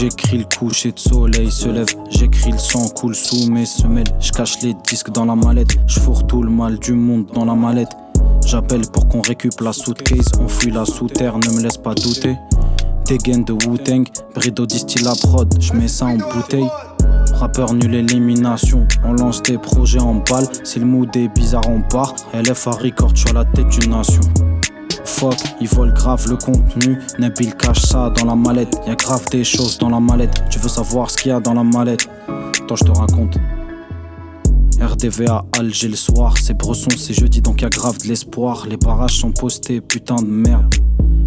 J'écris le coucher de soleil se lève, j'écris le sang coule sous mes semelles. J'cache les disques dans la mallette, j'fourre tout le mal du monde dans la mallette. J'appelle pour qu'on récup la suitcase, on fuit la sous-terre, ne me laisse pas douter. Dégaine de Wu-Tang, Brido distille la prod, j'mets ça en bouteille. Rappeur nul élimination, on lance des projets en balle. Si le mood est bizarre on part, LFA record sur la tête d'une nation. Fuck, ils volent grave le contenu. Nabil cache ça dans la mallette. Y'a grave des choses dans la mallette. Tu veux savoir ce qu'il y a dans la mallette? Attends, je te raconte. RDV à Alger le soir. C'est Bresson, c'est jeudi donc y'a grave de l'espoir. Les barrages sont postés, putain de merde.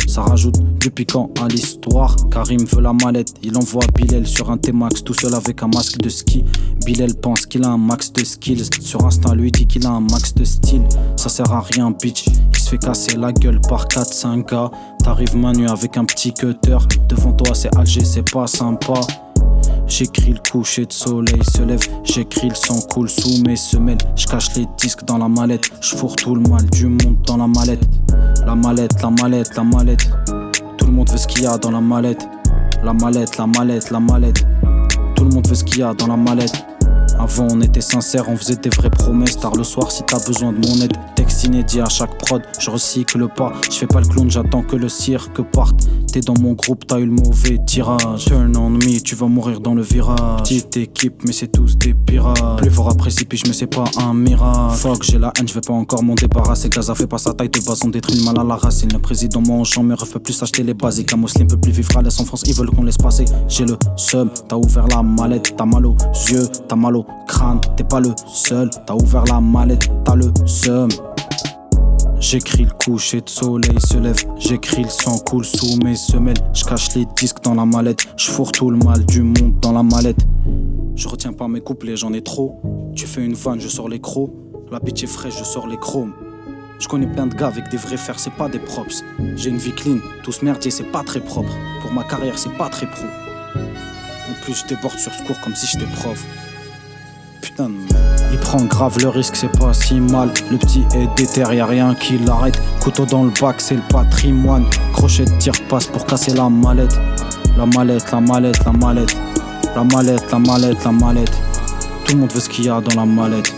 Ça rajoute du piquant à l'histoire. Karim veut la mallette, il envoie Bilal sur un T-Max tout seul avec un masque de ski. Bilal pense qu'il a un max de skills. Sur Insta lui dit qu'il a un max de style. Ça sert à rien bitch, il se fait casser la gueule par 4-5 gars. T'arrives Manu avec un petit cutter. Devant toi c'est Alger, c'est pas sympa. J'écris le coucher de soleil se lève, j'écris le sang coule sous mes semelles. J'cache les disques dans la mallette, j'fourre tout le mal du monde dans la mallette. La mallette, la mallette, la mallette. Tout le monde veut ce qu'il y a dans la mallette. La mallette, la mallette, la mallette. Tout le monde veut ce qu'il y a dans la mallette. Avant on était sincères, on faisait des vraies promesses. Tard le soir si t'as besoin de mon aide. Texte inédit à chaque prod, je recycle pas. Je fais pas le clown, j'attends que le cirque parte. T'es dans mon groupe, t'as eu le mauvais tirage. Turn on me, tu vas mourir dans le virage. Petite équipe mais c'est tous des pirates. Plus fort à précipice mais c'est pas un miracle. Fuck j'ai la haine, je vais pas encore m'en débarrasser. Gaza fait pas sa taille de base, on détruit le mal à la racine. Le président mangeant, mes refs peut plus acheter les basiques. Un muslim peut plus vivre à l'aise en France, ils veulent qu'on laisse passer. J'ai le seum, t'as ouvert la mallette. T'as mal aux yeux, t'as mal au crâne. T'es pas le seul, t'as ouvert la mallette, t'as le seum. J'écris le coucher de soleil se lève, j'écris le sang coule sous mes semelles. J'cache les disques dans la mallette, j'fourre tout le mal du monde dans la mallette. Je retiens pas mes couplets, j'en ai trop. Tu fais une vanne, je sors les crocs. La pitié fraîche, je sors les chromes. Je connais plein de gars avec des vrais fers, c'est pas des props. J'ai une vie clean, tout ce merdier c'est pas très propre. Pour ma carrière c'est pas très pro. En plus je déborde sur ce cours comme si j'étais prof. Putain de merde. Il prend grave le risque, c'est pas si mal. Le petit est déter, y'a rien qui l'arrête. Couteau dans le bac, c'est le patrimoine. Crochet de tir passe pour casser la mallette. La mallette, la mallette, la mallette. La mallette, la mallette, la mallette. Tout le monde veut ce qu'il y a dans la mallette.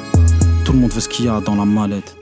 Tout le monde veut ce qu'il y a dans la mallette.